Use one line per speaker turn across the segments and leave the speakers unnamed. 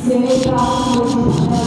Teresa Aoucha,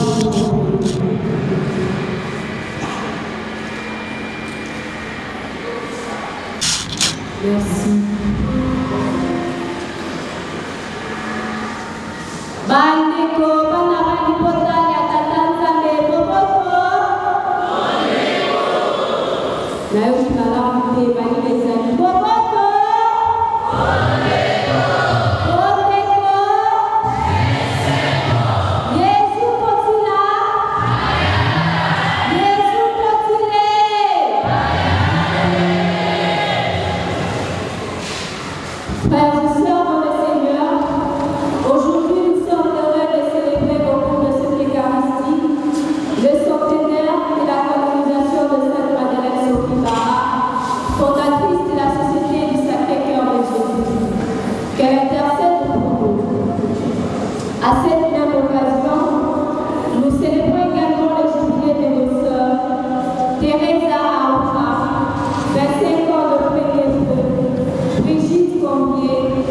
25 ans de Brigitte Combier,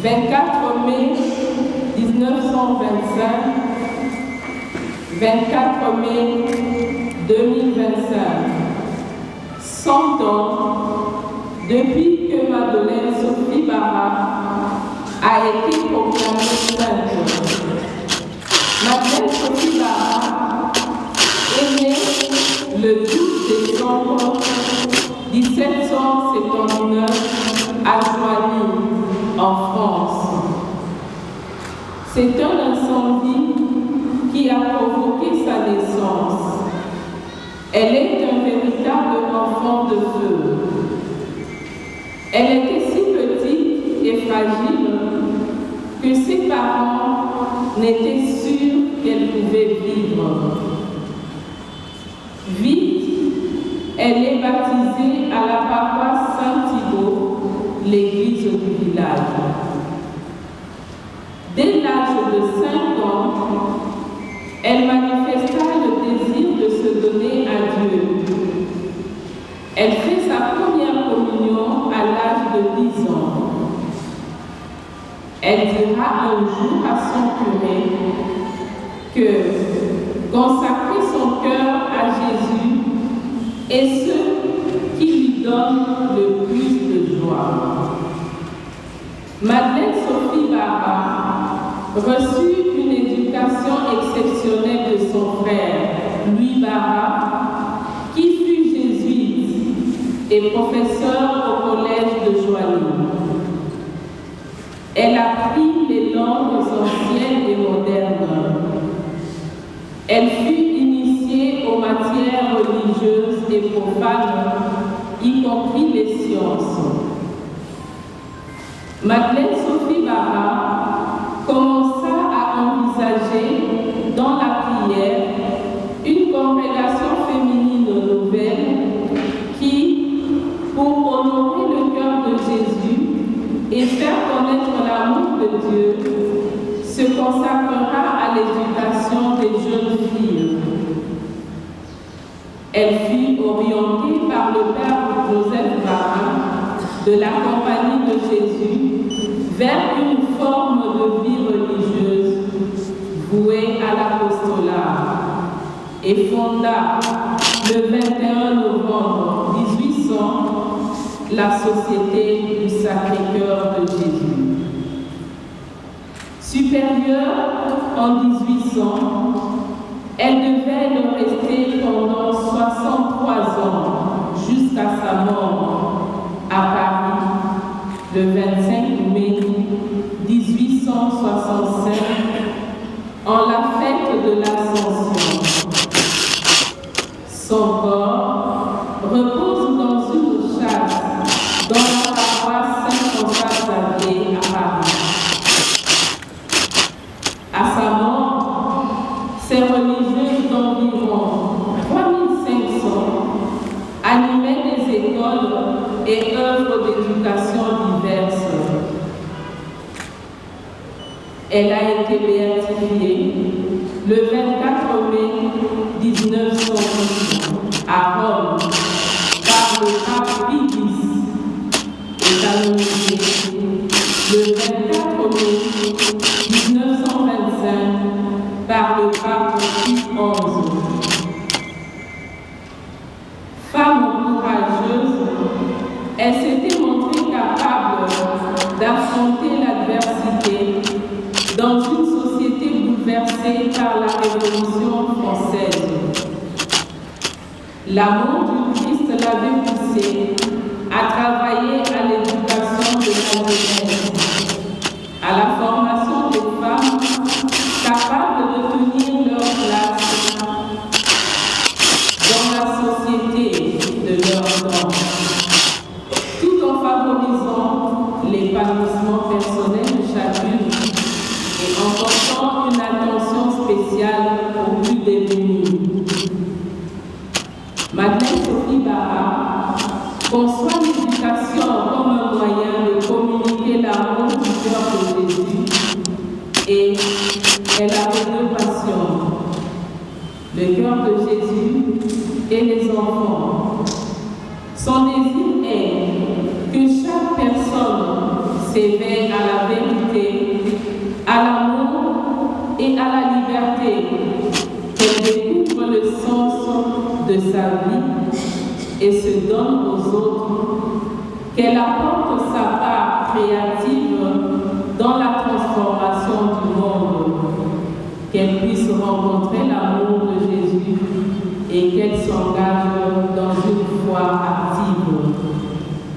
24 mai 1925, 24 mai 2025. 100 ans depuis que Madeleine Sophie Bara a été proclamée sainte. Madeleine Sophie Bara est née le 12 décembre 1779 à Joigny, en France. C'est un incendie qui a provoqué sa naissance. Elle est un véritable enfant de feu. Elle était si petite et fragile que ses parents n'étaient sûrs qu'elle pouvait vivre. Vite, elle est baptisée à la paroisse Saint-Thibaut, l'église du village. Dès l'âge de 5 ans, elle manifesta le désir de se donner à Dieu. Elle fait sa première communion à l'âge de 10 ans. Elle dira un jour à son curé que consacrer son cœur à Jésus est ce qui lui donne le plus de joie. Madeleine Sophie Bara reçut une éducation exceptionnelle de son frère, Louis Bara, qui fut jésuite et professeur au collège de Joigny. Elle apprit les langues anciennes et modernes. Elle fut initiée aux matières religieuses et profanes, y compris les sciences. Madeleine Sophie Bara commença à envisager dans la prière une congrégation féminine nouvelle qui, pour honorer le cœur de Jésus et faire connaître l'amour de Dieu, se consacrera à l'éducation des jeunes filles. Elle fut orientée par le père Joseph Bara de la Compagnie de Jésus vers une forme de vie religieuse vouée à l'apostolat et fonda le 21 novembre 1800 la Société du Sacré-Cœur de Jésus. Supérieure en 1800, elle devait le rester pendant 63 ans jusqu'à sa mort à Paris le 25 mai 1865 en la fête de l'Ascension. Son corps repose dans une chasse dans la paroisse Saint-François-Xavier à Paris. À sa mort, ces religieuses d'environ 3500 animaient des écoles et œuvres d'éducation diverses. Elle a été béatifiée le 24 mai 1908 à Rome par le pape Pie X et canonisée le 24 mai 1925 par le pape Pie XI. Femme courageuse, elle s'était montrée capable d'affronter l'adversité dans une société bouleversée par la Révolution française. L'amour du Christ l'avait poussée à travailler à l'éducation de la jeunesse, à la formation des femmes capables de tenir leur place dans la société de leur temps, tout en favorisant l'épanouissement personnel de chacune et en portant une attention spéciale aux plus démunis. Madeleine Sophie Bara conçoit l'éducation comme un moyen de communiquer l'amour du cœur de Jésus et elle avait deux passions, le cœur de Jésus et les enfants. Son désir est que et se donne aux autres, qu'elle apporte sa part créative dans la transformation du monde, qu'elle puisse rencontrer l'amour de Jésus et qu'elle s'engage dans une foi active.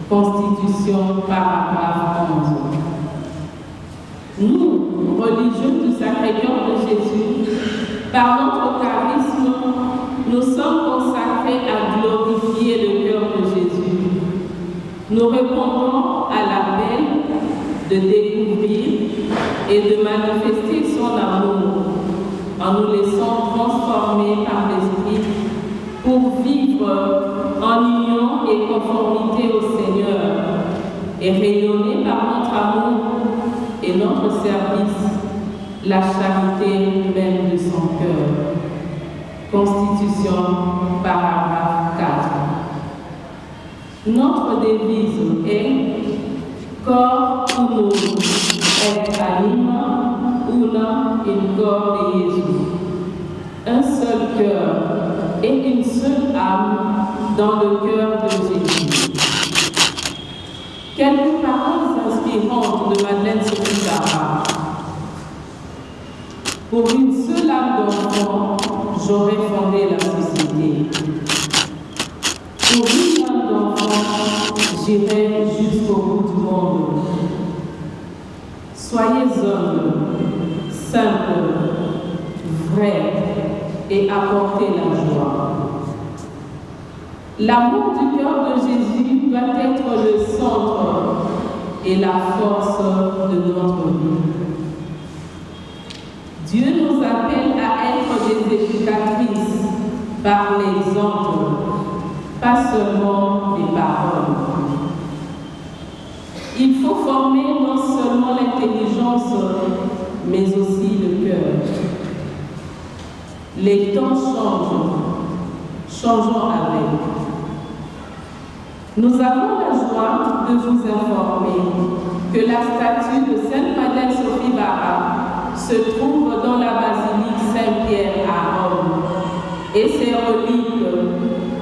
Constitution, paragraphe 11. Nous, religieux du Sacré-Cœur de Jésus, par notre charisme, nous sommes consacrés à glorifier le cœur de Jésus. Nous répondons à l'appel de découvrir et de manifester son amour en nous laissant transformer par l'Esprit pour vivre en union et conformité au Seigneur et rayonner par notre amour et notre service la charité même de son cœur. Constitution, paragraphe 4. Notre devise est Cor uno et anima una in cor de Jésus. Un seul cœur et une seule âme dans le cœur de Jésus. Quelques paroles inspirantes de Madeleine Sophie Barra. Pour une seule âme d'enfant, j'aurais fondé la société. Pour une âme d'enfant, j'irai jusqu'au bout du monde. Soyez humbles, simples, vrais et apportez la joie. L'amour du cœur de Jésus doit être le centre et la force de notre vie. Dieu nous appelle à être des éducatrices par l'exemple, pas seulement les paroles. Il faut former non seulement l'intelligence, mais aussi le cœur. Les temps changent, changeons avec. Nous avons la joie de vous informer que la statue de Sainte Madeleine Sophie Barra se trouve dans la basilique Saint-Pierre à Rome et ses reliques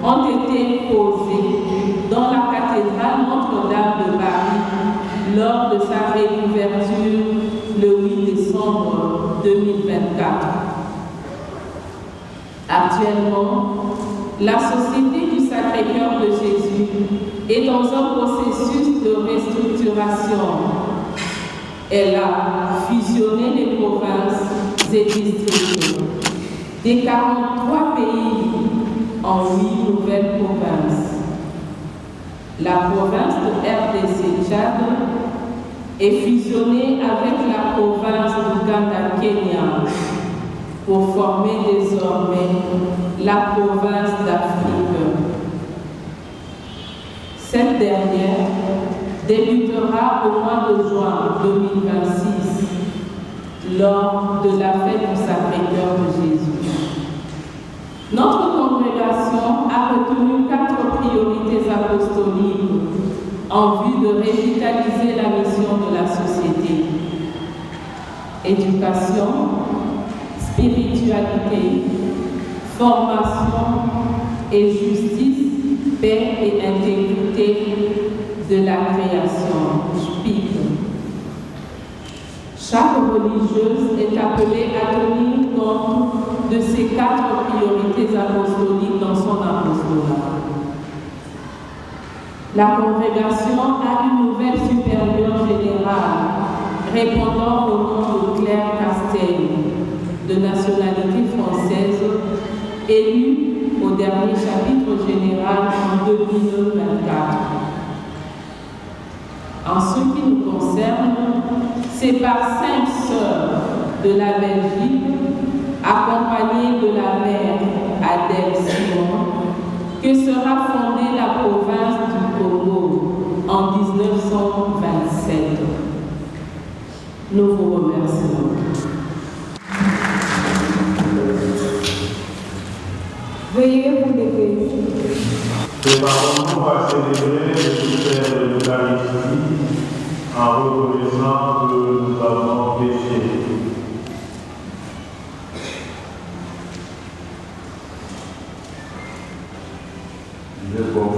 ont été posées dans la cathédrale Notre-Dame de Paris lors de sa réouverture le 8 décembre 2024. Actuellement, la Société du Sacré-Cœur de Jésus est dans un processus de restructuration. Elle a fusionné les provinces et districts des 43 pays en 8 nouvelles provinces. La province de RDC Tchad est fusionnée avec la province d'Ouganda Kenya pour former désormais la province d'Afrique. Cette dernière débutera au mois de juin 2026 lors de la fête du Sacré-Cœur de Jésus. Notre congrégation a retenu 4 priorités apostoliques en vue de revitaliser la mission de la société. Éducation, spiritualité, formation et justice, paix et intégrité de la création. Speak. Chaque religieuse est appelée à tenir compte de ces 4 priorités apostoliques dans son apostolat. La congrégation a une nouvelle supérieure générale répondant au nom de Claire Castel, de nationalité française, élue au dernier chapitre général en 2024. En ce qui nous concerne, c'est par 5 sœurs de la Belgique, accompagnées de la mère Adèle Simon, que sera fondée la province du Congo en 1927. Nous vous remercions.
Veuillez vous lever.
Préparons-nous à célébrer le mystère de l'Eucharistie en reconnaissant que nous avons péché. Je confesse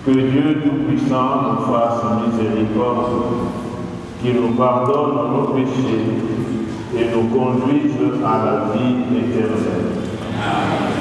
Que Dieu Tout-Puissant nous fasse miséricorde, qu'il nous pardonne nos péchés et nous conduise à la vie éternelle. Amen.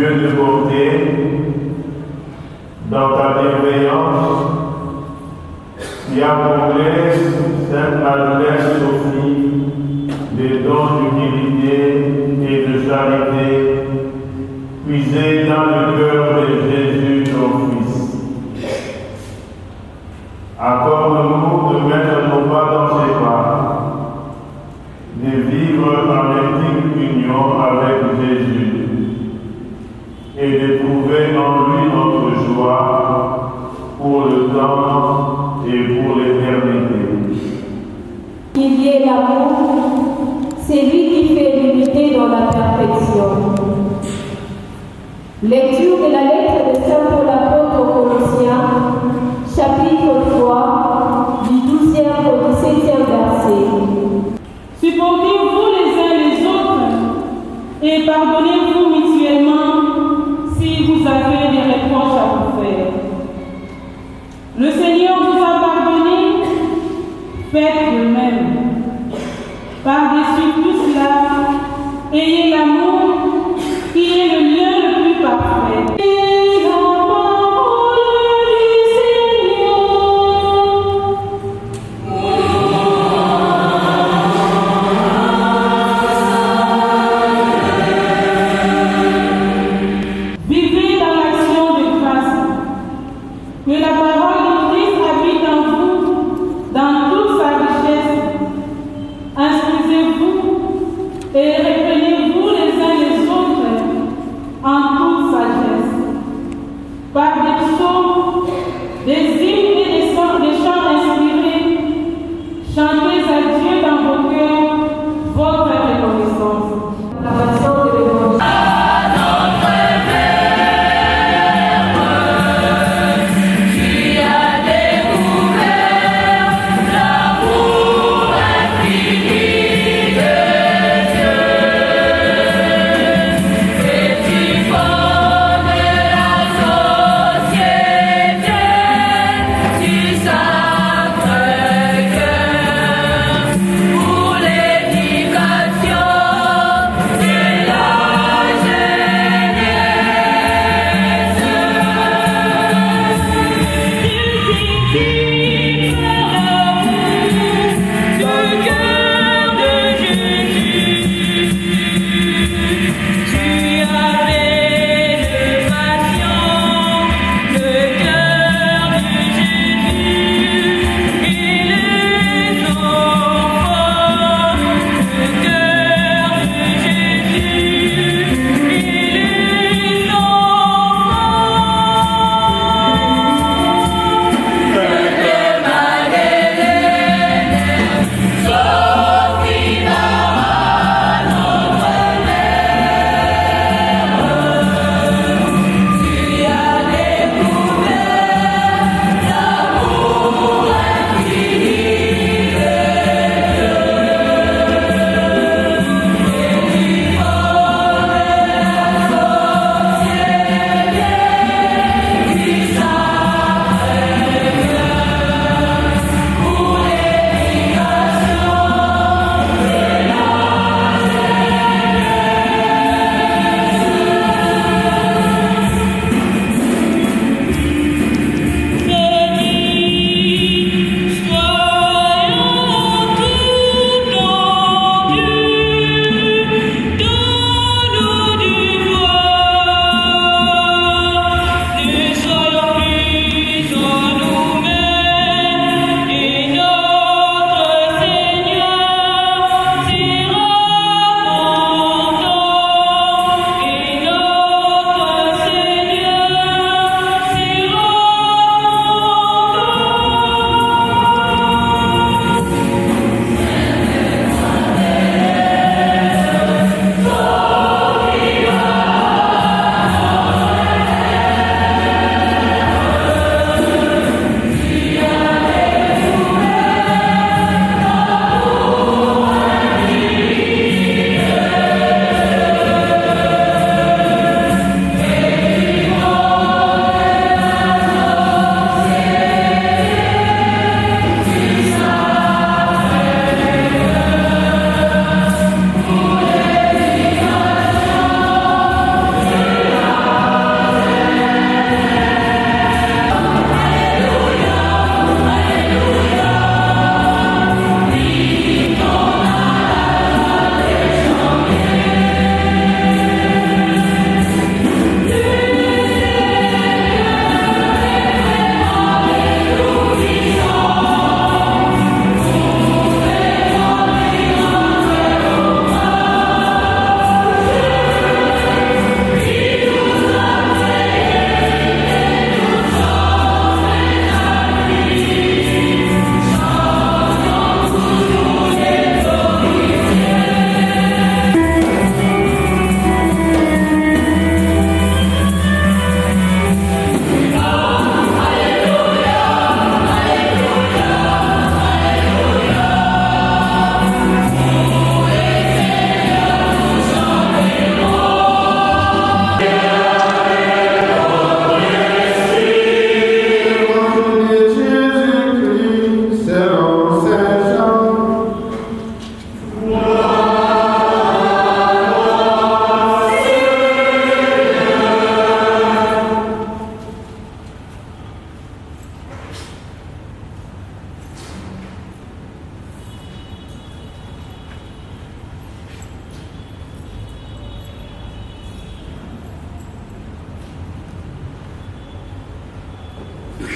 Dieu de bonté, dans ta bienveillance, qui a comblé Sainte Madeleine Sophie des dons d'humilité et de charité, puisés dans le cœur de Jésus, ton Fils. Accorde-nous de mettre nos pas dans ses pas, de vivre en intime union avec Jésus et de trouver en lui notre joie pour le temps et pour l'éternité.
Il y ait l'amour, c'est lui qui fait l'unité dans la perfection. Lecture de la lettre de Saint Paul apôtre aux Colossiens, chapitre 3, du 12e au 17e verset.
Supportez-vous les uns les autres et pardonnez-vous mutuellement si vous avez des reproches à vous faire. Le Seigneur vous a pardonné, faites de même. Par-dessus tout cela, ayez l'amour qui est le lien le plus parfait.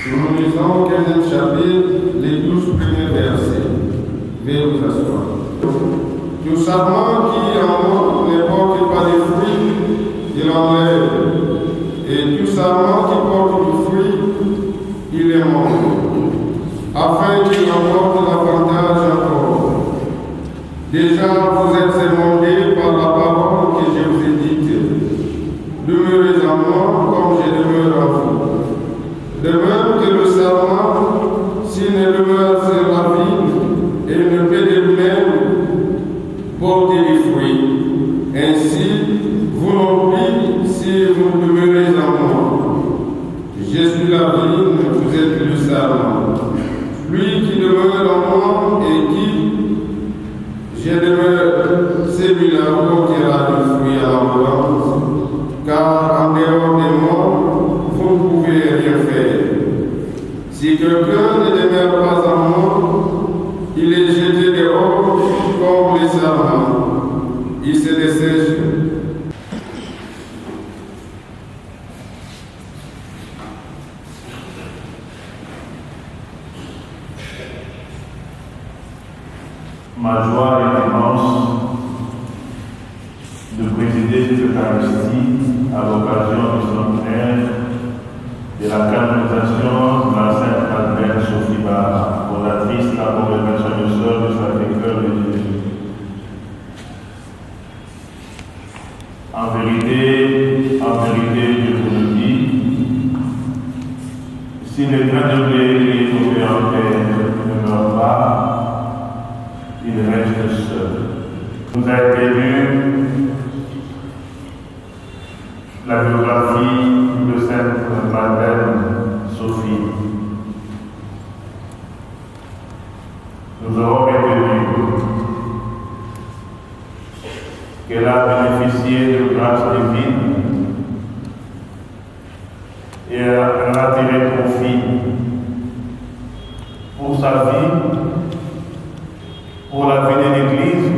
Nous lisons au 15e chapitre, les 12 premiers versets. Veuillez vous asseoir. Tout sarment qui en ne porte pas de fruits, il enlève. Et tout sarment qui porte du fruit, il les mange, afin qu'il en porte davantage encore. Déjà, vous êtes émondés par la parole que je vous ai dite. Demeurez en moi comme je demeure en vous. De même que le sarment, s'il ne demeure sur la vigne, et ne peut de lui-même porter des fruits. Ainsi, vous non plus, si vous demeurez en moi. Je suis la vigne, vous êtes le sarment. Lui qui demeure en moi et qui, je demeure, celui-là portera du fruit à l'abondance, car en dehors de moi, vous ne pouvez rien faire. Si quelqu'un ne demeure pas en moi, il est jeté dehors comme les sarments. Il se dessèche.
Ma joie est immense de présider cette Eucharistie à l'occasion du centenaire de la canonisation de la Sainte Madeleine Sophie Barra, fondatrice de la congrégation de sœurs du Sacré-Cœur de Jésus. En vérité, je vous le dis, si les grains de blé qui est tombé en terre ne meurent pas, il reste seul. Vous avez lu la biographie de Sainte Madeleine Sophie. Nous avons retenu qu'elle a bénéficié de grâce divine et elle a tiré profit pour sa vie, pour la vie de l'Église,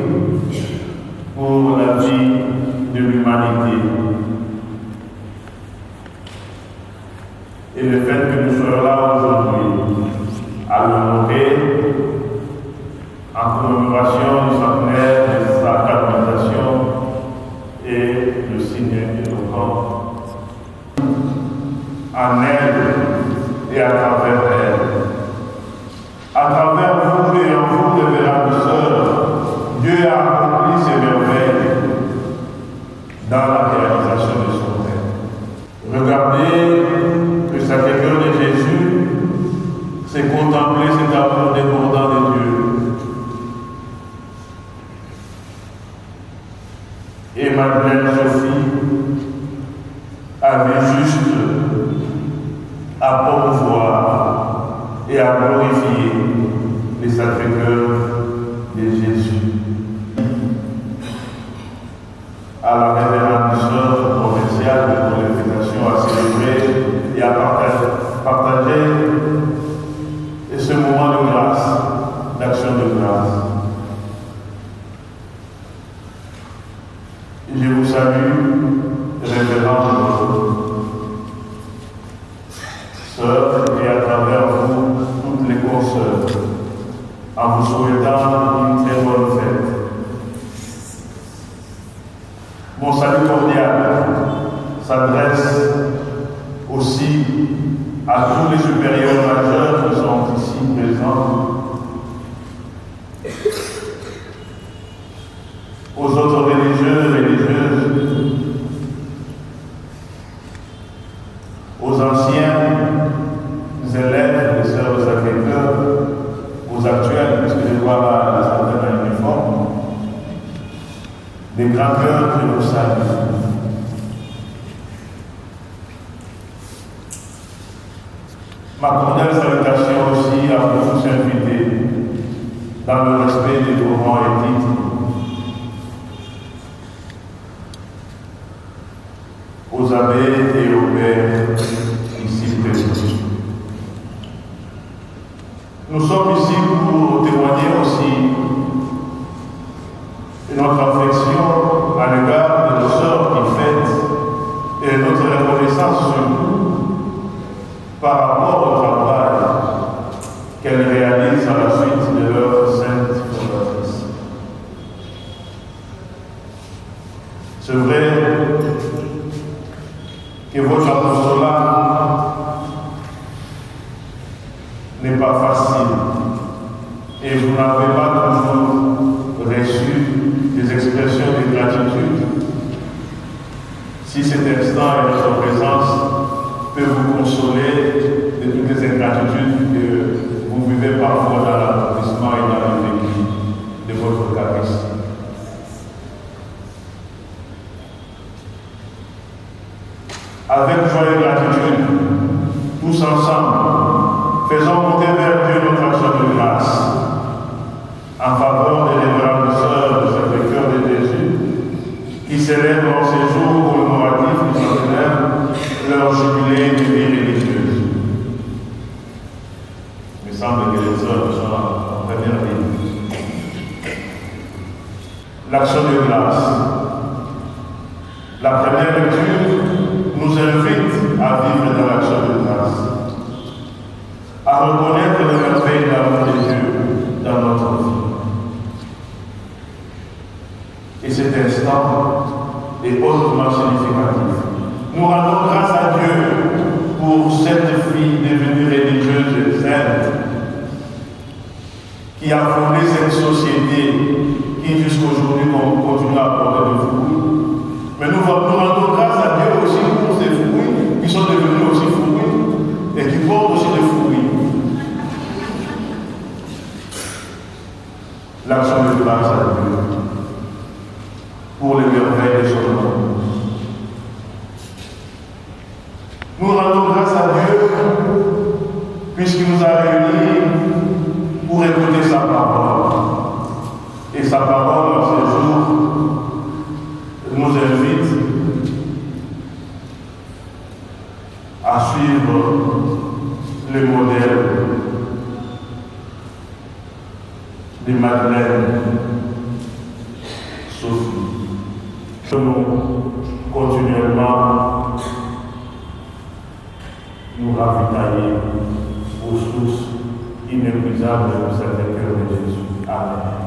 pour la vie de l'humanité. Et le fait que nous soyons là aujourd'hui, à l'honorer, en commémoration du centenaire de sa canonisation et le signe éloquent, en elle et à travers elle. À travers vous et en vous, les vénérables sœurs, Dieu a accompli ses merveilles dans la réalisation de son rêve. Regardez le Sacré-Cœur de Jésus, c'est contempler cet amour débordant de Dieu. Et Madeleine Sophie avait juste à promouvoir et à glorifier les Sacré-Cœur de Jésus. À la révérende sœur provinciale de glorification à célébrer et à partager ce moment de grâce, d'action de grâce. Je vous salue, révérende sœurs, et à travers vous, toutes les consoeurs, en vous souhaitant une très bonne fête. Mon salut cordial s'adresse aussi à tous les supérieurs majeurs qui sont ici présents, aux autres religieux et religieuses, aux anciens élèves des sœurs de Sacré-Cœur, aux actuels, puisque je vois là les certains uniformes, des grands cœurs que vous saluez. Ma cordiale salutation aussi à vous tous invités dans le respect des mouvements et titres, aux abbés et aux pères ici présents. Nous sommes ici pour témoigner aussi de notre affection à l'égard de nos sœurs qui fêtent et notre reconnaissance sur nous par rapport au à la suite de leur sainte fondatrice. C'est vrai que votre apostolat n'est pas facile et vous n'avez pas toujours reçu des expressions de gratitude. Si cet instant et notre présence peut vous consoler de toutes les ingratitudes que vous vivez parfois dans l'accomplissement et dans le vécu de votre Eucharistie. Avec joie et gratitude, tous ensemble, faisons monter vers Dieu notre action de grâce en faveur des révérendes sœurs de Sacré-Cœur de Jésus qui célèbrent en ces jours commémoratifs du centenaire leur jubilé de vie religieuse. Il me semble que les sœurs sont en première ligne. L'action de grâce. La première lecture nous invite à vivre dans l'action de grâce, à reconnaître le merveille de l'amour de Dieu dans notre vie. Et cet instant est hautement significatif. Nous rendons grâce à Dieu pour cette fille devenue religieuse et sainte qui a fondé cette société qui jusqu'aujourd'hui continue à porter des fruits. Mais nous rendons grâce à Dieu aussi pour ces fruits qui sont devenus aussi fruits et qui portent aussi des fruits. L'action de grâce à Dieu pour les merveilles de son nom. Nous rendons grâce à Dieu puisqu'il nous a réunis pour écouter sa parole. Et sa parole, en ces jours, nous invite à suivre le modèle de Madeleine Sophie. Nous continuellement nous ravitailler aux sources inépuisables du Sacré-Cœur de Jésus. Amen.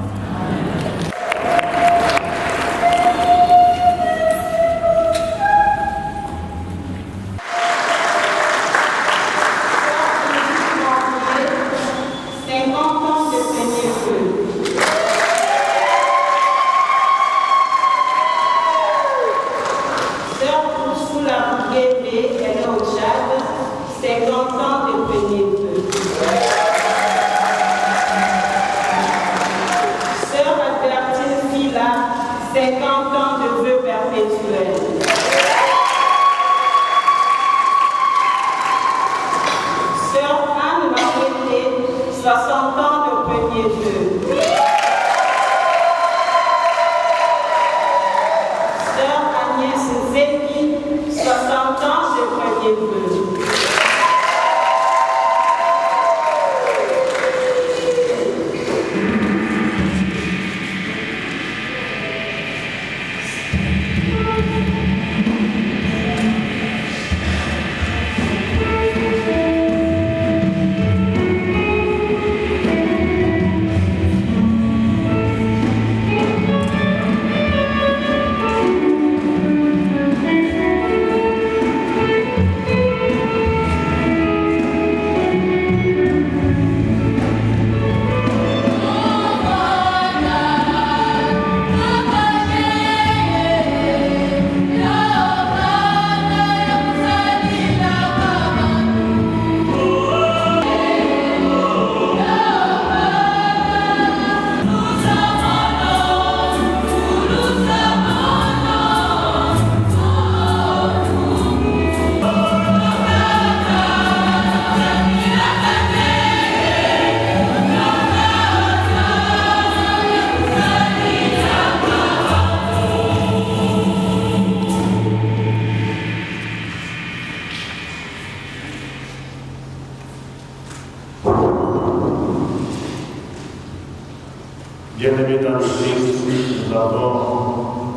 Bien-aimés dans le Christ, nous avons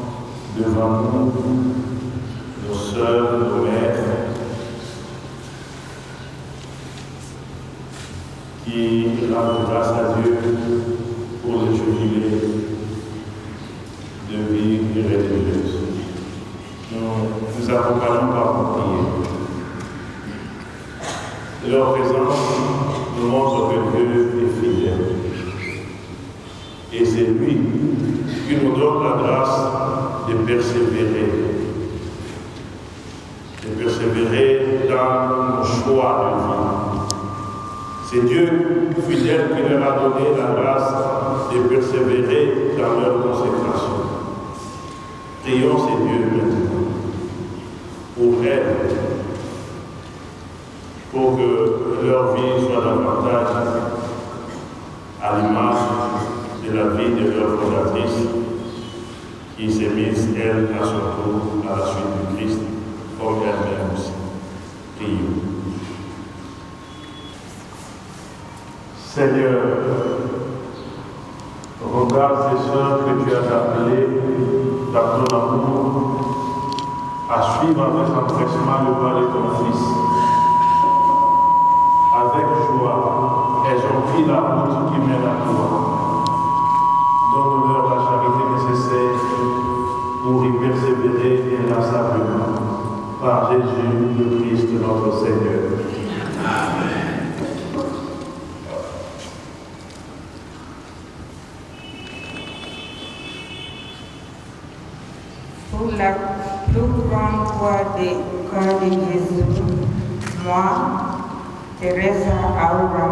devant nous nos sœurs, nos mères, qui rendent grâce à Dieu pour le jubilé de vie religieuse. Nous accompagnons par prière. Leur présence nous montre que Dieu est fidèle. Et c'est lui qui nous donne la grâce de persévérer dans nos choix de vie. C'est Dieu fidèle qui leur a donné la grâce de persévérer dans leur consécration. Prions ces Dieu maintenant pour elles, pour que leur vie soit davantage à l'image de la vie de leur fondatrice qui s'est mise, elle, à son tour, à la suite du Christ, comme elle-même aussi. Prions. Seigneur, regarde ces soeurs que tu as appelées dans ton amour à suivre avec empressement le pas de ton Fils. Avec joie, elles ont pris la route qui mène à toi. Donne-leur la charité nécessaire pour y persévérer inlassablement. Par Jésus le Christ notre Seigneur. Amen.
Pour la plus grande foi du corps de Jésus, moi, Teresa Aura,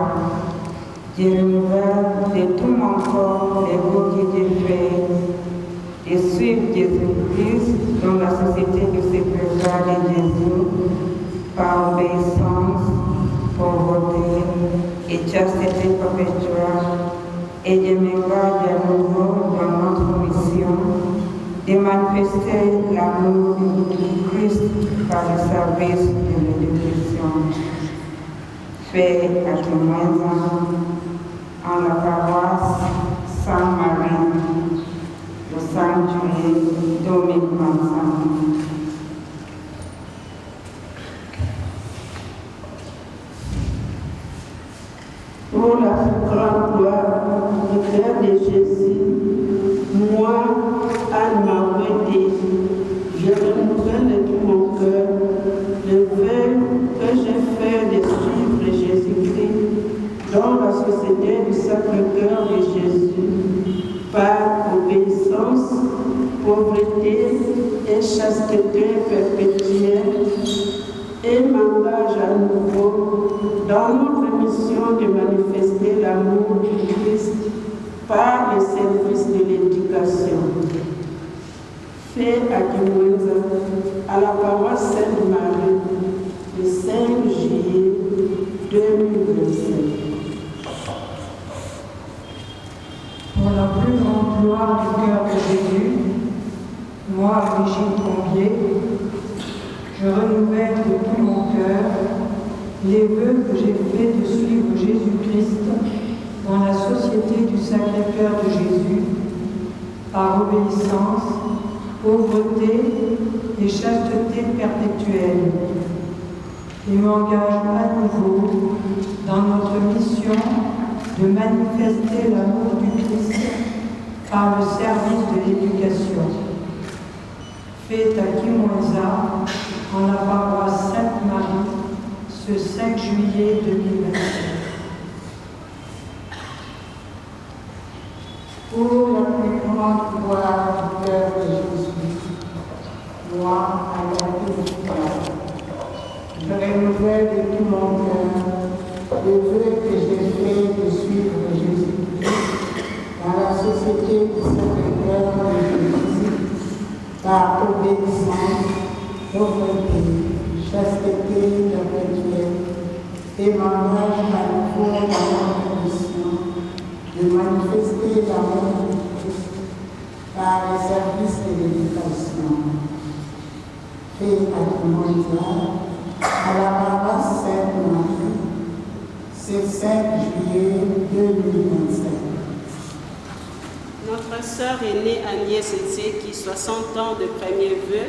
je renouvelle de tout mon corps les vœux que j'ai fait de suivre Jésus-Christ dans la société du serviteur de Jésus par obéissance, pauvreté et chasteté perpétuelle, et de m'engager à nouveau dans notre mission de manifester l'amour du Christ par le service de l'éducation. Fait à témoignage en la paroisse Saint-Marie le 5 juillet 2025.
Pour la plus grande gloire du cœur de Jésus, moi, Anne Marguerite, je renouvelle de tout mon cœur le vœu que j'ai fait de suivre Jésus-Christ dans la société du Sacré-Cœur de Jésus, par obéissance, pauvreté et chasteté perpétuelle, et m'engage à nouveau dans notre mission de manifester l'amour du Christ par le service de l'éducation. Fait à Kimwenza, à la paroisse Sainte-Marie, le 5 juillet 2025.
Pour la plus grande gloire du cœur de Jésus, moi, Brigitte Combier, je renouvelle de tout mon cœur les vœux que j'ai fait de suivre Jésus-Christ dans la société du Sacré-Cœur de Jésus, par obéissance, pauvreté et chasteté perpétuelle, et m'engage à nouveau dans notre mission de manifester l'amour du Christ par le service de l'éducation. Fait à Kimwenza, en la paroisse Sainte-Marie, ce 5 juillet 2025.
Pour la plus grande gloire du cœur de Jésus, moi, Agathe, je renouvelle de tout mon cœur le vœu que j'ai fait de suivre Jésus-Christ dans la société du Sacré-Cœur de Jésus, par obéissance, pauvreté, chasteté perpétuelle, et m'engage à nouveau dans notre mission de manifester l'amour du Christ par le service de l'éducation. Fait à Kimwenza, à la paroisse Sainte-Marie, ce 5 juillet 2025.
Notre sœur aînée Agnès Etseki, 60 ans de premier vœu,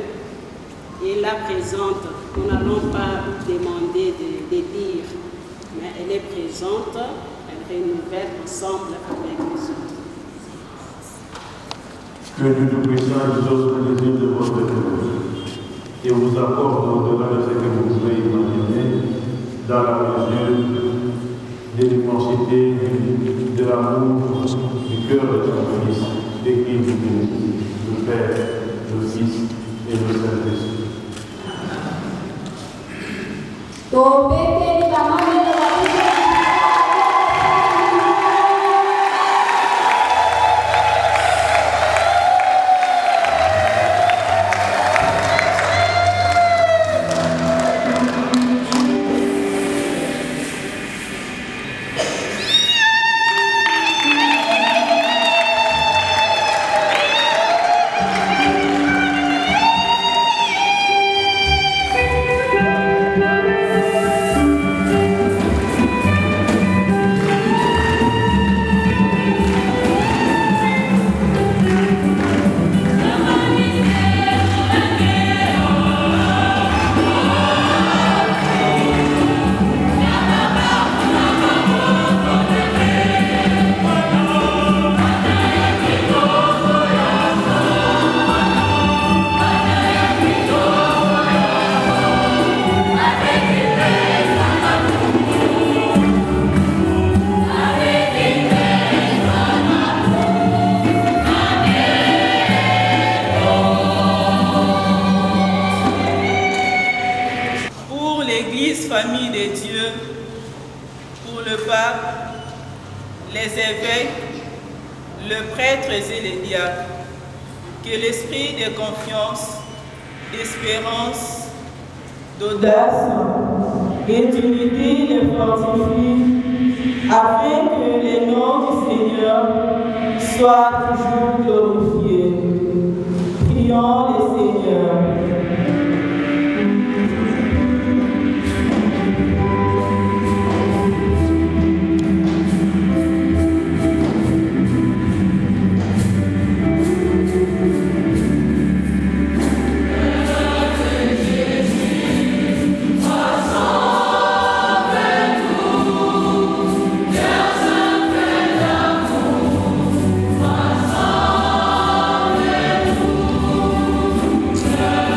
est là présente. Nous n'allons pas demander de dire, mais elle est présente, elle renouvelle ensemble avec les autres.
Que Dieu Tout-Puissant exauce le désir de votre cœur et vous accorde au-delà de ce que vous pouvez imaginer, dans la mesure de l'immensité de l'amour du cœur de son Fils, et qui vous bénit, le Père, le Fils et le Saint-Esprit.
Famille de Dieu, pour le pape, les évêques, le prêtre et les diacres, que l'esprit de confiance, d'espérance, d'audace et d'unité les fortifie, afin que le nom du Seigneur soit toujours glorifié. Prions le Seigneur.
Yeah.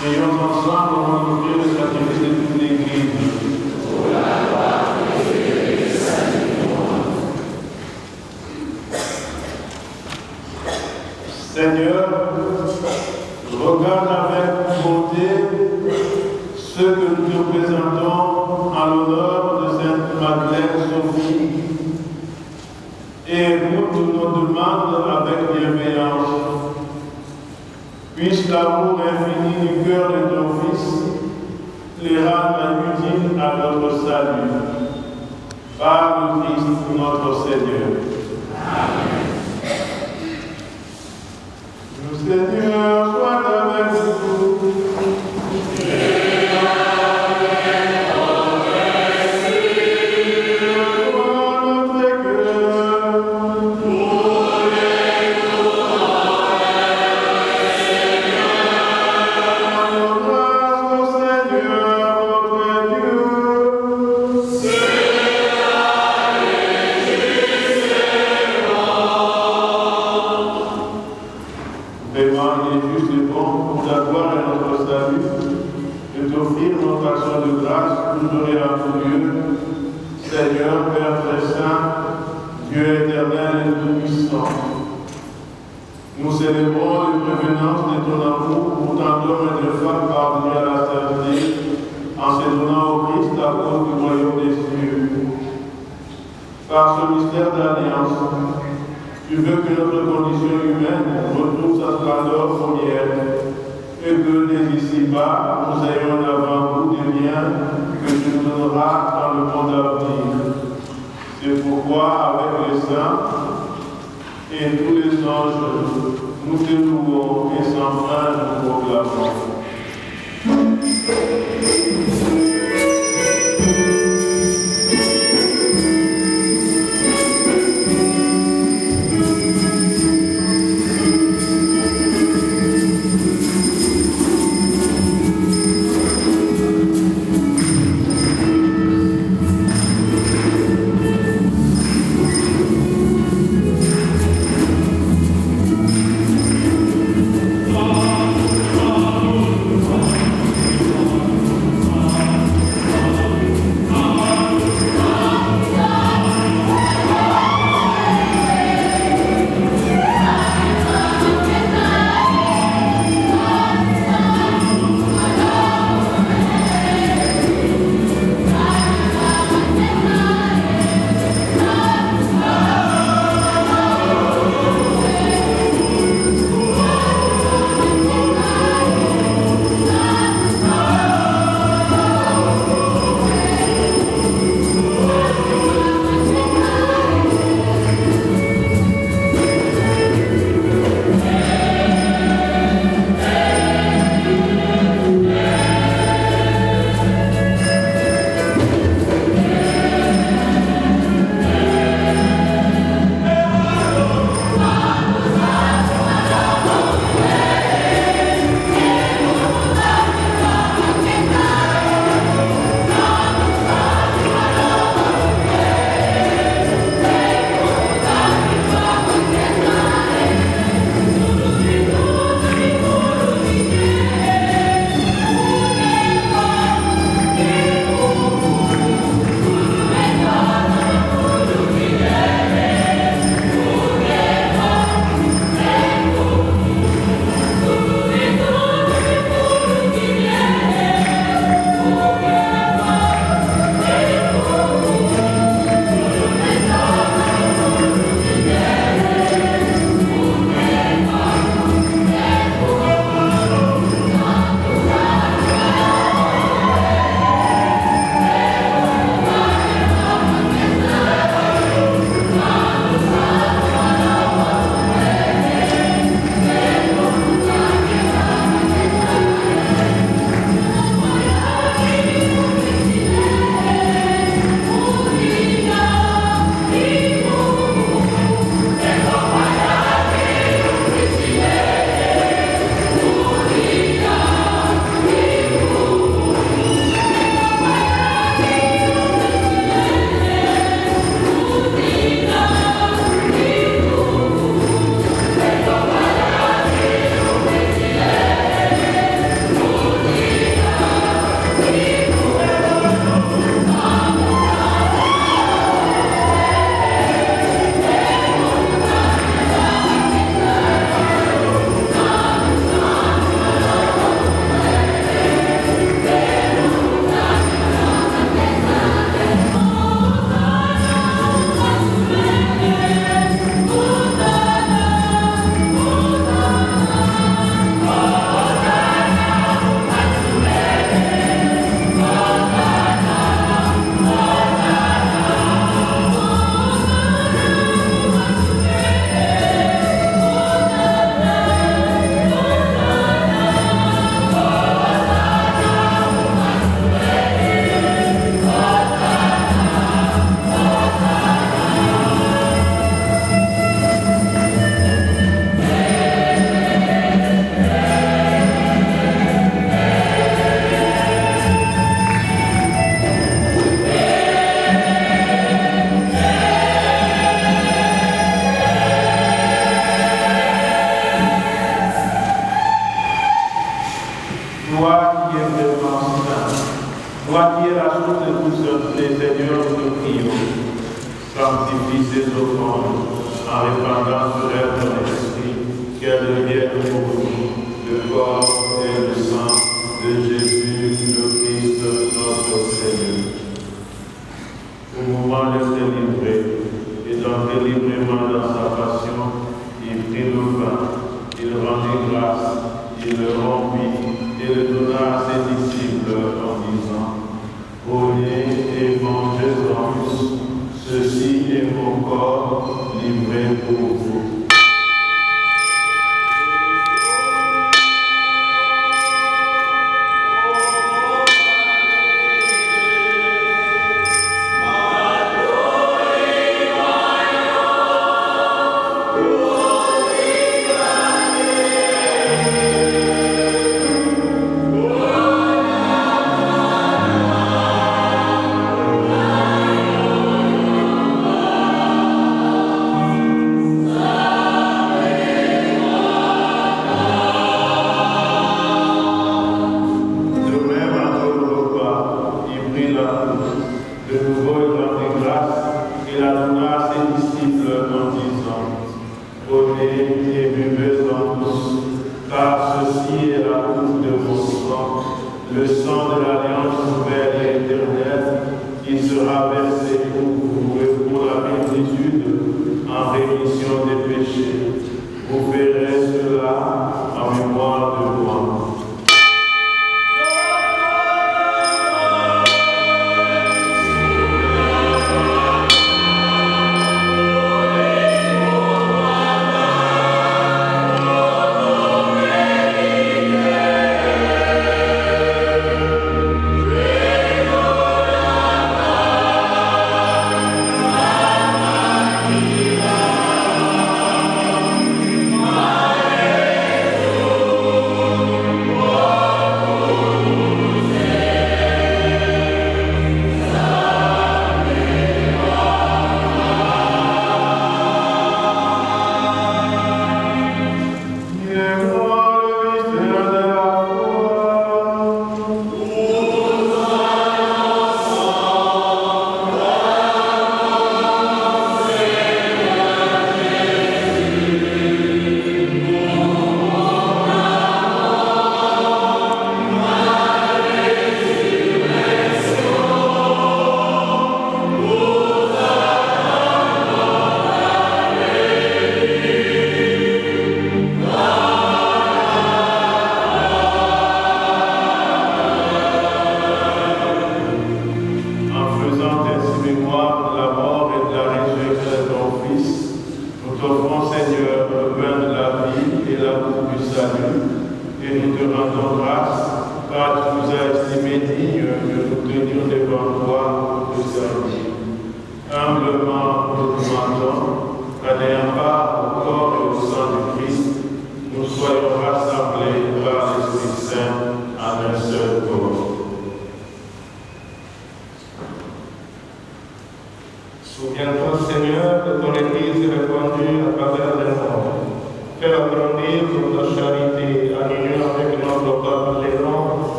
Prions ensemble pour offrir le sacrifice de toute l'Église. Seigneur, regarde avec bonté ce que nous te présentons en l'honneur de Sainte Madeleine Sophie et écoute nos demandes avec bienveillance. Puisse l'amour infini du cœur de ton Fils les rendre utiles à notre salut. Par le Christ notre Seigneur. Amen. Le Seigneur soit avec vous. Nous célébrons l'irrévérencience de ton amour pour tant d'hommes et de femmes parvenus à la sainteté en se donnant au Christ à cause du royaume des cieux. Par ce mystère d'alliance, tu veux que notre condition humaine retrouve sa splendeur première et que dès ici-bas, nous ayons un avant-goût des biens que tu nous donneras dans le monde à venir. C'est pourquoi, avec les saints, et tous les anges, nous te louons et sans fin nous proclamons.
Oh,
qui est vraiment saint, toi qui es la source de tous les seigneurs, nous prions. Sanctifie ces offrandes en répandant sur elles ton esprit, qu'elles deviennent pour nous le corps et le sang de Jésus, le Christ, notre Seigneur. Au moment de se livrer et d'entrer librement dans sa passion, il prit le pain, il rendit grâce, il le rompit et le donna à ses disciples en disant: prenez et mangez-en tous, ceci est mon corps livré pour vous.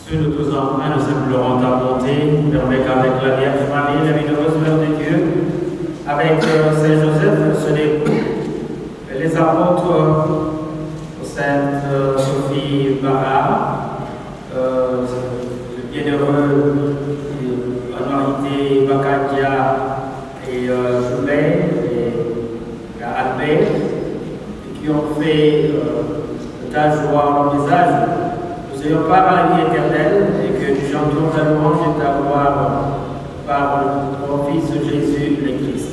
Ceux de tous enfants, nous implorons ta bonté, permet qu'avec la Vierge Marie, la bienheureuse Mère de Dieu, avec Saint Joseph, son époux, et les apôtres, Sainte Sophie Barra, le bienheureux Honorité Bakadia et Joulet et Albert, qui ont fait ta joie au visage. Nous ayons part à la vie éternelle et que nous chantons ta louange et ta gloire par ton Fils Jésus le Christ.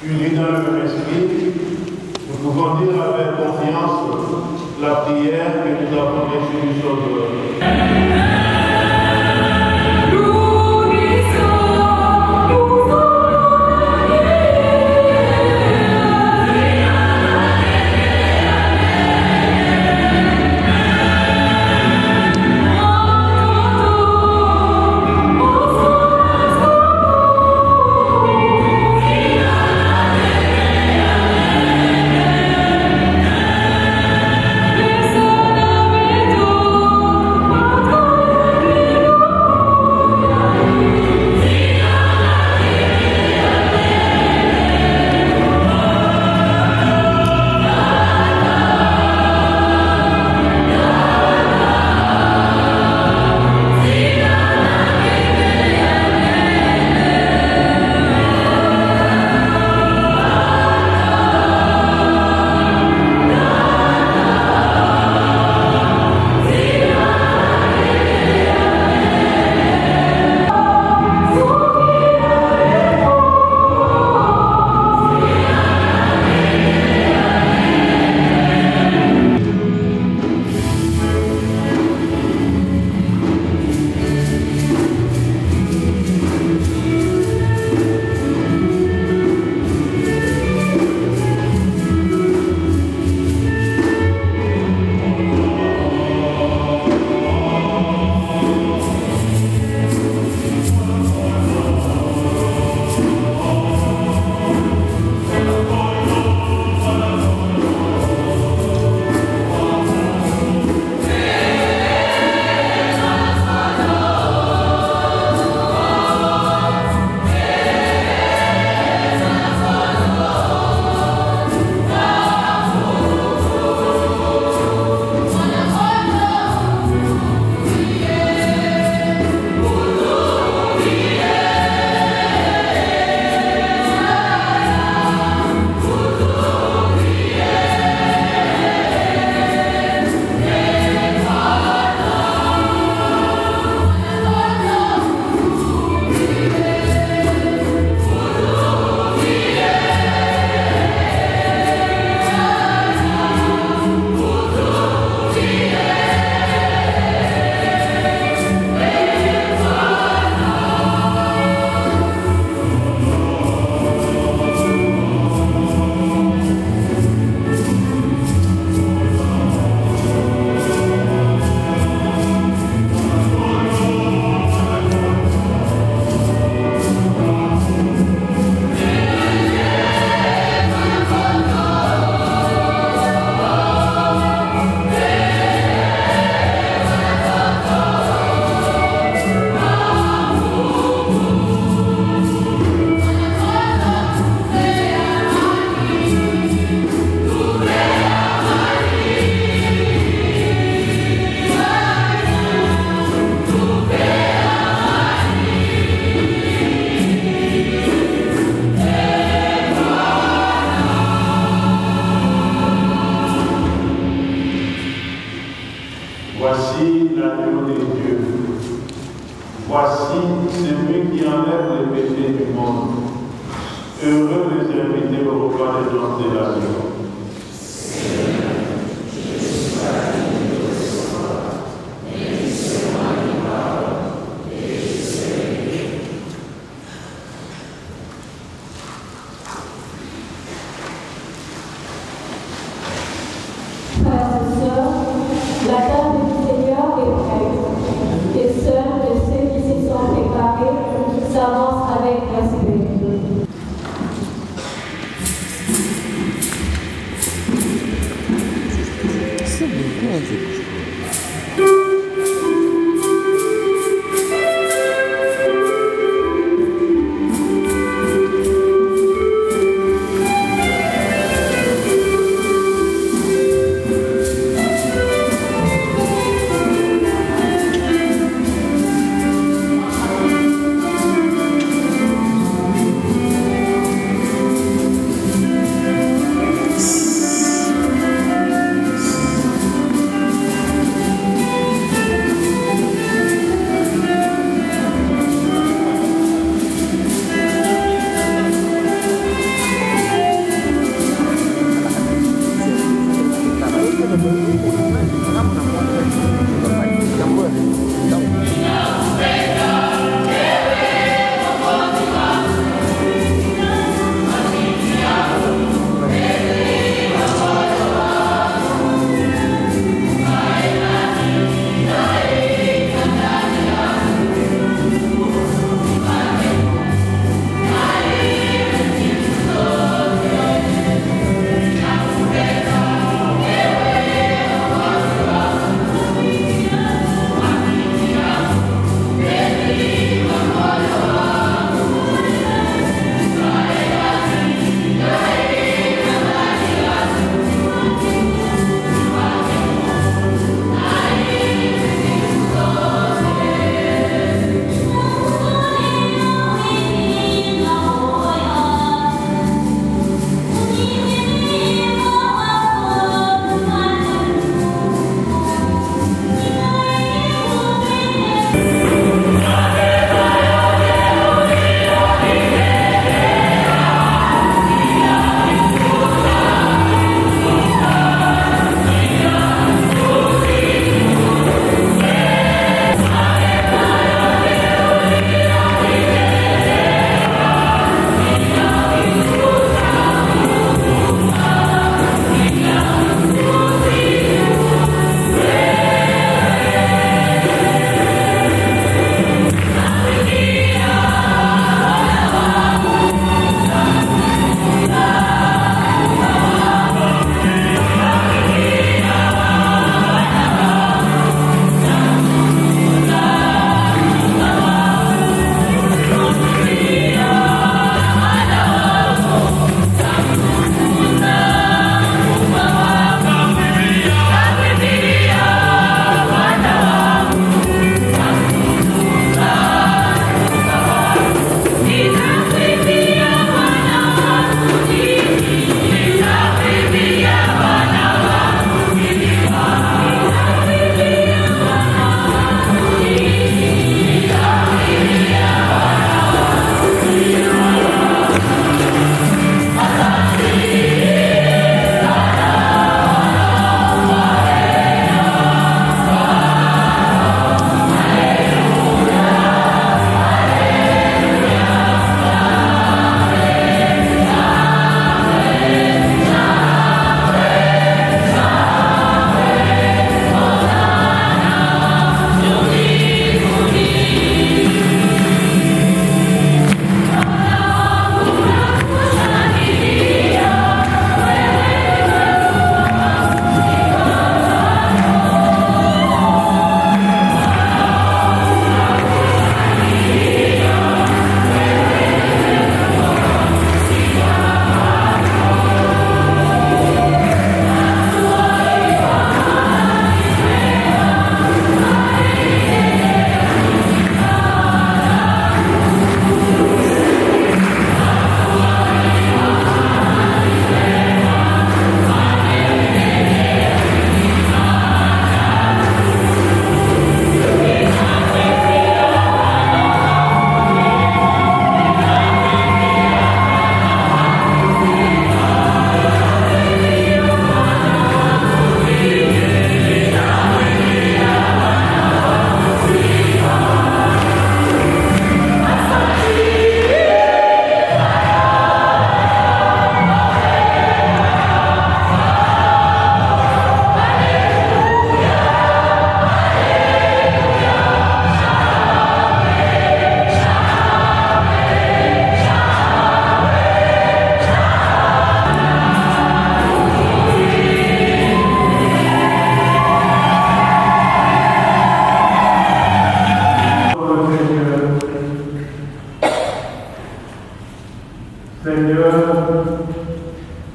Unis dans le même esprit, nous pouvons dire avec confiance la prière que nous avons reçue du Sauveur. Voici l'agneau de Dieu. Voici celui qui enlève les péchés du monde. Heureux les invités au repas des gens de la vie.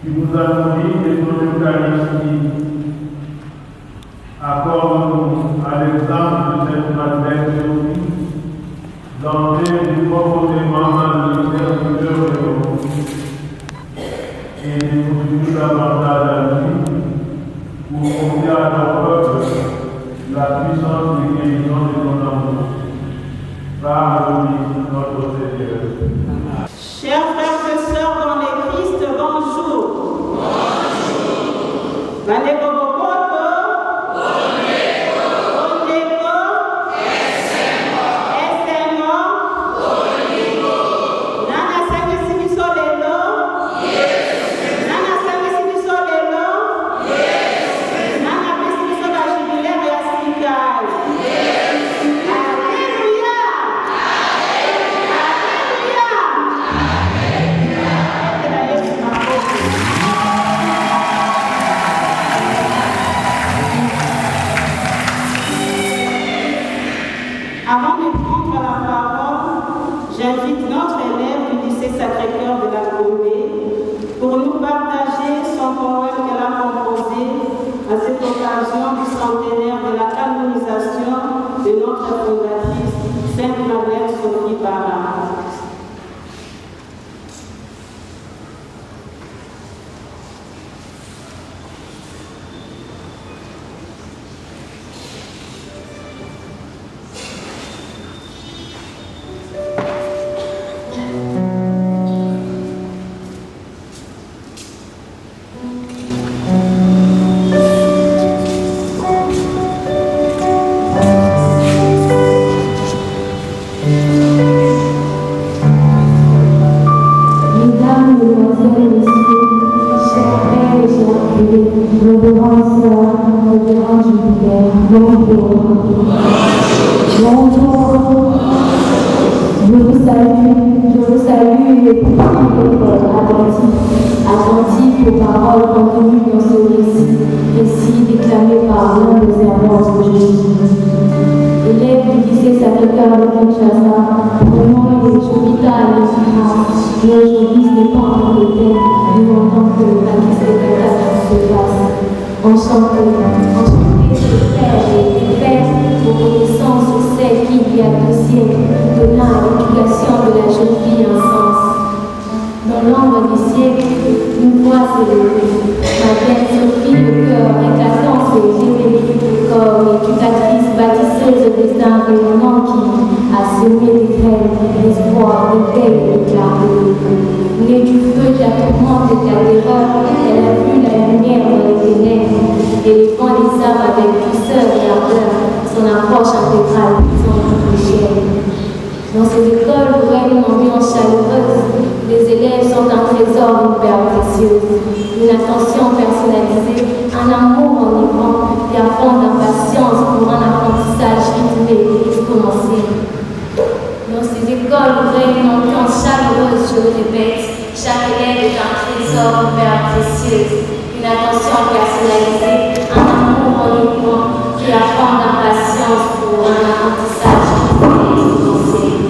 qui nous a nourris de ton Eucharistie. Accorde-nous à l'exemple de cette Madeleine Sophie, d'entrer du profondément dans le mystère du cœur de l'homme et de nous unir davantage à lui pour confier à nos peuples la puissance de guérison de ton amour. Par notre Seigneur.
Chers frères et sœurs dans le Christ, bonjour. Bonjour. Avant de prendre la parole, j'invite notre élève du lycée Sacré-Cœur de la Gombe pour nous partager son poème qu'elle a composé à cette occasion du centenaire de la canonisation de notre fondatrice, Sainte Madeleine Sophie Barra.
Attentif aux paroles contenues dans ce récit déclamé par l'un des servants de Jésus. Élève du lycée Sacré-Cœur de Kinshasa, pour moi il est vital et suffisant, mais aujourd'hui ce n'est pas encore le thème, nous entendons que la liste des catastrophes se passe. Enchanté de faire et de faire reconnaissance sur celle qui, il y a 2 siècles, donna à l'éducation de la jeune fille un sens. Dans l'ombre des siècles, une voix s'est levée. Madeleine Sophie, le cœur éclatant s'est élevé, comme éducatrice bâtisseuse de destin rayonnant qui a semé des graines, l'espoir, l'éveil et les clartés. Née du feu, de la tourmente et de la terreur, elle a vu la lumière dans les ténèbres, élevant les âmes avec douceur et ardeur, son approche intégrale puissante de chair. Dans ces écoles où règne une ambiance chaleureuse, les élèves sont un trésor d'une perle précieuse, une attention personnalisée, un amour enivrant et un fond d'impatience pour un apprentissage rythmé et exponentiel. Dans ces écoles où règne une ambiance chaleureuse, je le répète, chaque élève est un trésor d'une perle précieuse, une attention personnalisée, un amour enivrant et un fond d'impatience pour un apprentissage rythmé et exponentiel.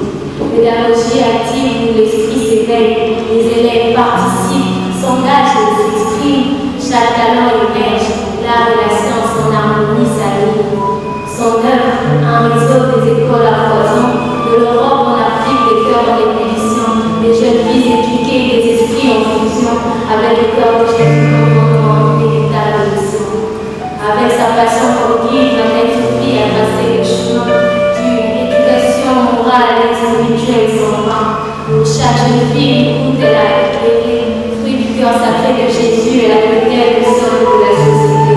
Pédagogie active où l'esprit s'éveille, les élèves participent, s'engagent et s'expriment, chaque talent émerge, l'art et la science en harmonie s'alignent. Son œuvre, un réseau des écoles à foison, de l'Europe en Afrique, des cœurs en ébullition, des jeunes filles éduquées, des esprits en fusion, avec le cœur de Jésus commandement, une véritable mission. Avec sa passion pour guide, Madeleine Sophie a passé le chemin d'une éducation morale et spirituelle sans fin, où chaque jeune fille écoute et l'a éclairé, fruit du cœur sacré de Jésus et la peut-être le sol de la société.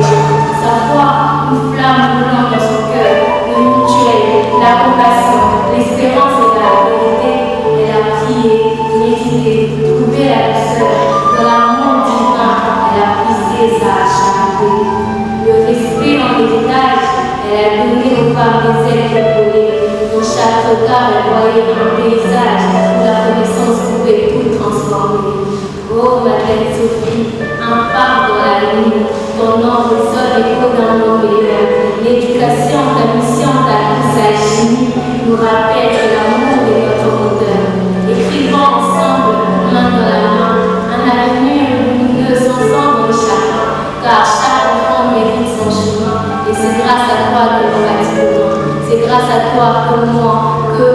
Sa foi, une flamme brûlante dans son cœur, le mutuel, la compassion, l'espérance et la vérité, elle a prié, médité, trouvé la douceur, dans l'amour divin, elle a brisé sa charité. Le respect en héritage, elle a donné aux femmes des êtres volés. Dans chaque regard, elle voyait un paysage où la connaissance pouvait tout transformer. Oh, Madeleine Sophie, un phare dans la nuit, ton nom résonne l'écho d'un monde meilleur. L'éducation, ta mission, ta douce alchimie nous rappelle que l'amour est notre moteur. Écrivons ensemble, main dans la main, un avenir lumineux sans grâce à toi que moi, que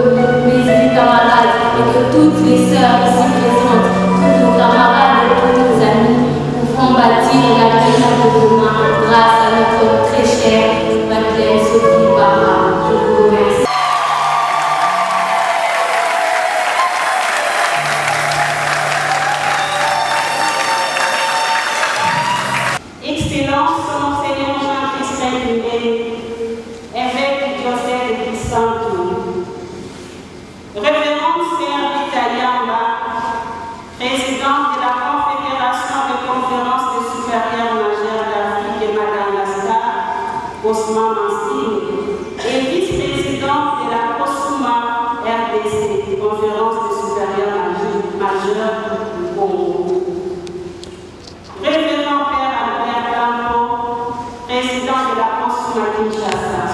mes camarades et que toutes les sœurs ici présentes, tous nos camarades et tous nos amis pourront bâtir la région de demain grâce à notre très chère Madeleine Sophie Barra. Je vous remercie.
Excellence, Monseigneur Jean-Christophe Dumais, évêque du diocèse de Kisantou. Révérende Sœur Vitaliamba, présidente de la Confédération de conférences des supérieurs majeurs d'Afrique et Madagascar, Osman Mansini, et vice-présidente de la COSUMA RDC, conférence des supérieurs majeurs du Congo. Révérend Père Albert Lampo, président de la COSUMA Kinshasa.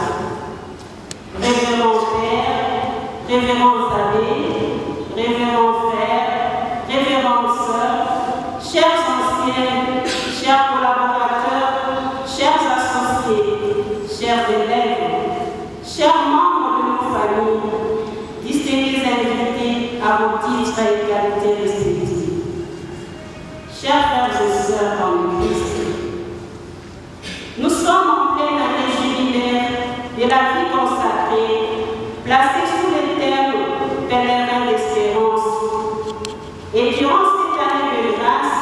Révérend Père, révérends abbés, révérends frères, révérends sœurs, chers anciens, chers collaborateurs, chers associés, chers élèves, chers membres de nos familles, distingués invités à vos titres et qualités respectifs. Chers frères et sœurs en Christ, nous sommes en pleine année jubilaire de la vie consacrée, placée sous le terme pèlerin d'espérance. Et durant cette année de grâce,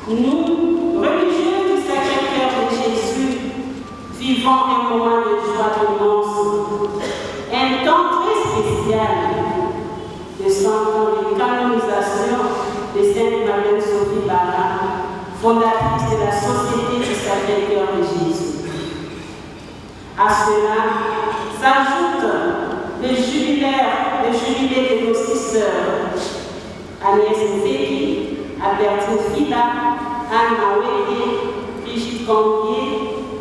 nous, religieux du Sacré-Cœur de Jésus, vivons un moment de joie immense, un temps très spécial de 100 ans de canonisation de Sainte Madeleine Sophie Barra, fondatrice de la Société du Sacré-Cœur de Jésus. À cela s'ajoute le jubilé de nos 6 sœurs, Agnès Zeki, Albertine Fila, Anne Mawede, Brigitte Campier,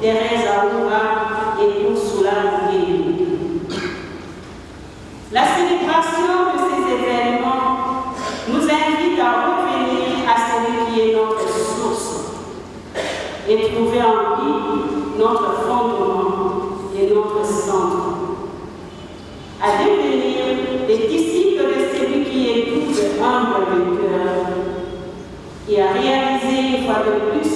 Thérèse Aoura et Ursula Mougué. La célébration de ces événements nous invite à revenir à celui qui est notre source et trouver en lui notre fondement et notre centre. À devenir les disciples de celui qui écoute humble de cœur et à réaliser une fois de plus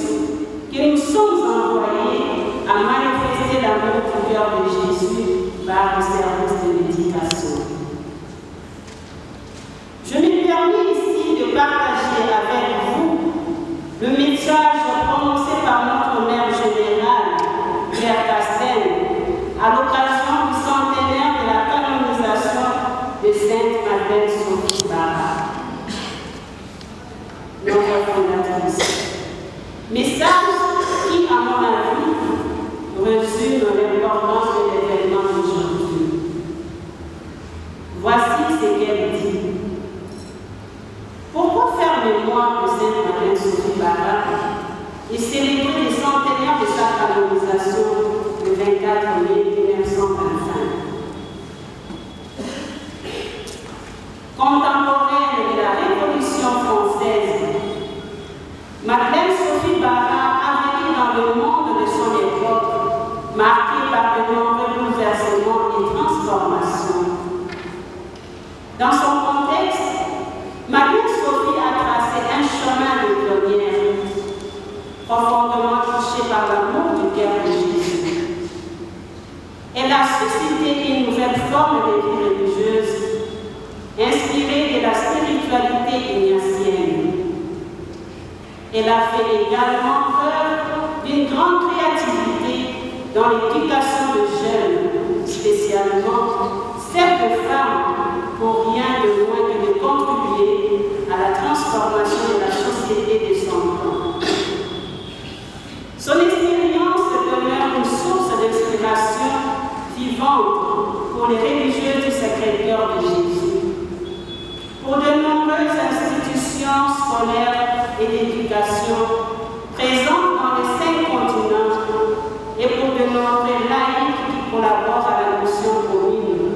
que nous sommes envoyés à manifester l'amour du cœur de Jésus par le service de l'éducation. Je me permets ici de partager avec vous le message prononcé par notre mère générale, Claire Castel, à l'occasion du centenaire de la canonisation de Sainte Madeleine Sophie Barra, notre fondatrice. Message qui, à mon avis, résume l'importance de l'événement d'aujourd'hui. Voici ce qu'elle dit. Pourquoi faire mémoire de Sainte Madeleine Sophie Barra et célébrer le centenaire de sa canonisation le 24 mai 1925? Contemporaine de la Révolution française, Madeleine Sophie Barra a vécu dans le monde de son époque, marqué par de nombreux bouleversements et transformations. Dans son contexte, Madeleine Sophie a tracé un chemin de pionnière, profondément touché par l'amour du cœur de Jésus. Elle a suscité une nouvelle forme de vie religieuse, inspirée de la spiritualité ignatienne. Elle a fait également preuve d'une grande créativité dans l'éducation de jeunes, spécialement celle de femmes, pour rien de moins que de contribuer à la transformation de la société de son temps. Son expérience demeure une source d'inspiration vivante pour les religieux du Sacré-Cœur de Jésus, pour de nombreuses institutions scolaires et d'éducation présentes dans les 5 continents et pour de nombreux laïcs qui collaborent à la mission commune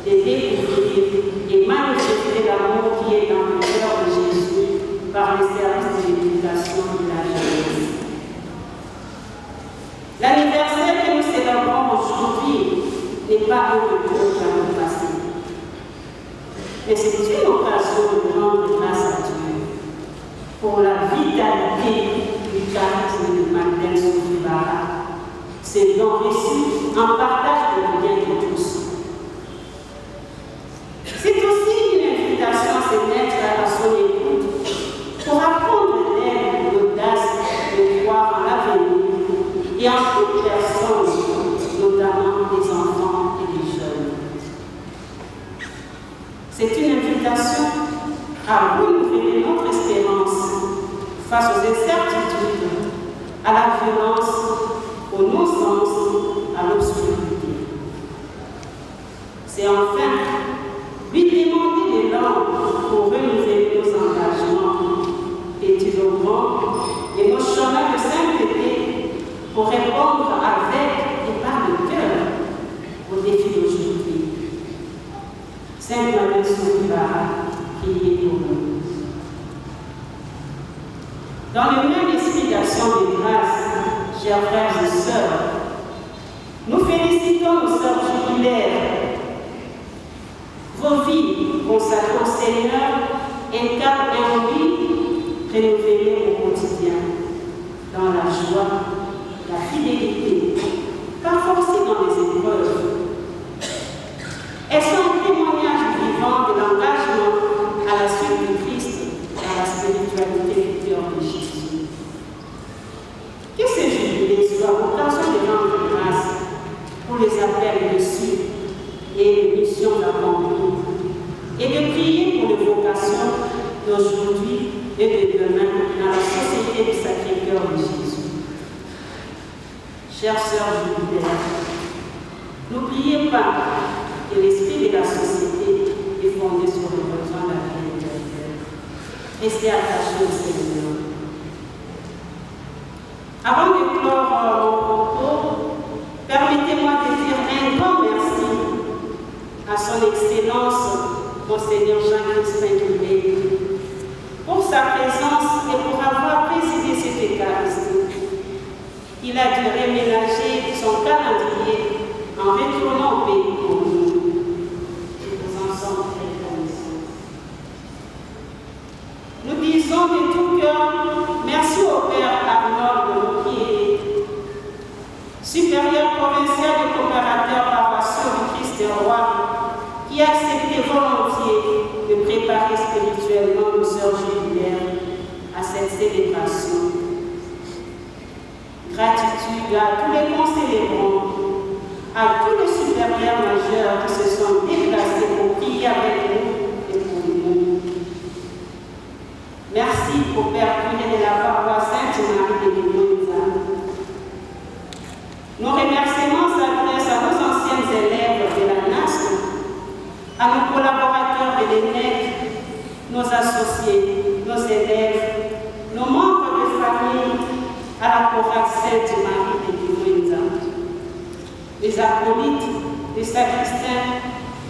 de découvrir et manifester l'amour qui est dans le cœur de Jésus par les services de l'éducation de la jeunesse. L'anniversaire que nous célébrons aujourd'hui n'est pas un retour vers le passé. Mais c'est une occasion de rendre grâce à Dieu pour la vitalité du charisme de Madeleine Sophie Bara. C'est donc reçu en partage de bien de tous. C'est aussi une invitation à se mettre à son écoute pour apprendre d'elle l'audace de croire en l'avenir et en toute personne, notamment les enfants et les jeunes. C'est une invitation à renouveler notre espérance face aux incertitudes, à la violence, au non-sens, à l'obscurité. C'est enfin lui demander l'élan pour renouveler nos engagements, étudiants et nos chemins de sainteté pour répondre avec et par le cœur aux défis d'aujourd'hui. Sainte Madeleine Sophie Bara, priez pour nous. Dans le même esprit d'action de grâce, chers frères et sœurs, nous félicitons nos sœurs jubilaires. Vos vies consacrées au Seigneur incarnent un vie renouvelée au quotidien, dans la joie, la fidélité, parfois aussi dans les épreuves. Elles sont un témoignage vivant de l'engagement à la suite du Christ, à la spiritualité du cœur de Jésus. Que ce jubilé soit l'occasion de rendre grâce pour les appels reçus et les missions d'accomplir, et de prier pour les vocations d'aujourd'hui et de demain dans la société du Sacré-Cœur de Jésus. Chères sœurs jubilaires, n'oubliez pas que l'esprit de la société est fondé sur le besoin de la vie éternelle. Restez attachés au Seigneur. Avant de clore mon propos, permettez-moi de dire un grand merci à son Excellence, Monseigneur Jean-Christophe Guillet, pour sa présence et pour avoir présidé cette Eucharistie. Il a dû réménager son calendrier en retournant au pays pour nous. Nous en sommes très reconnaissants. Nous disons de tout cœur merci au Père Arnold Mokié, supérieur provincial des coopérateurs paroissiaux du Christ Roi, qui a accepté volontiers de préparer spirituellement nos sœurs jubilaires à cette célébration. Gratitude à tous les concélébrants, à tous les supérieurs majeurs qui se sont déplacés pour prier avec nous et pour nous. Merci au Père curé de la paroisse Sainte-Marie de Guinouza. Nos remerciements s'adressent à nos anciennes élèves de la NAS, à nos collaborateurs de l'ENEC, nos associés, nos élèves, nos membres de famille, à la chorale Sainte-Marie de Guinouza, les acolytes, les sacristains,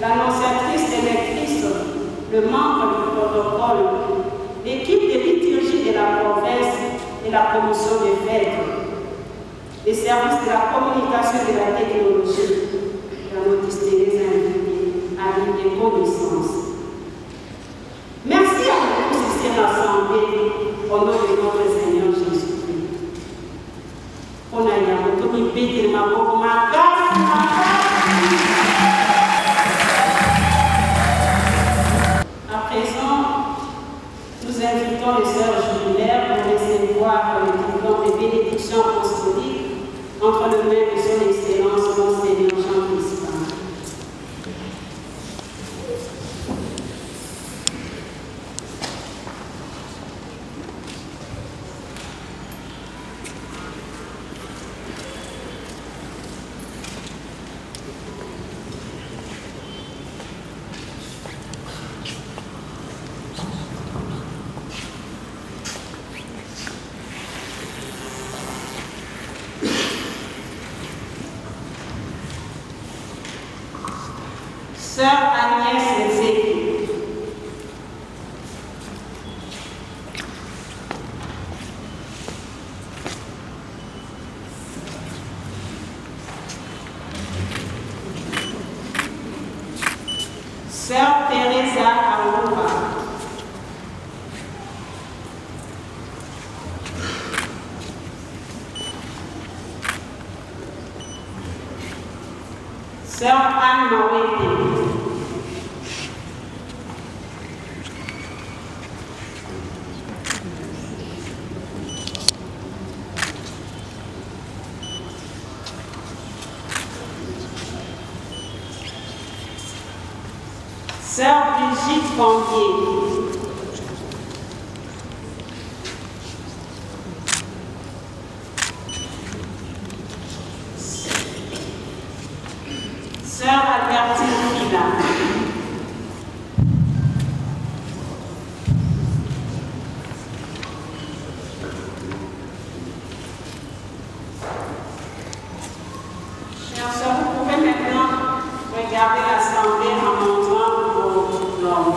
l'annonciatrice électrice, le membre du protocole, l'équipe de liturgie de la province et la commission des fêtes, les services de la communication et de la technologie, la notice des invités, amis et connaissances. Merci à vous tous ici rassemblés au nom de notre Seigneur Jésus-Christ. On a eu un peu de bêter ma boue, ma casse, à présent, nous invitons les sœurs jubilaires pour recevoir le diplôme de bénédiction apostolique entre les mains de son Excellence, Monseigneur Jean-Christophe. Sœur Agnès Zéki. Aouba. Sœur Anne Mawete. Sœur Brigitte Cambier. Sœur Albertine Fila. Chers sœurs, vous pouvez maintenant regarder l'assemblée en montrant vos noms.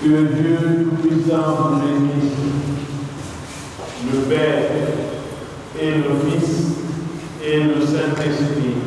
Que Dieu Tout-Puissant vous bénisse, le Père et le Fils et le Saint-Esprit.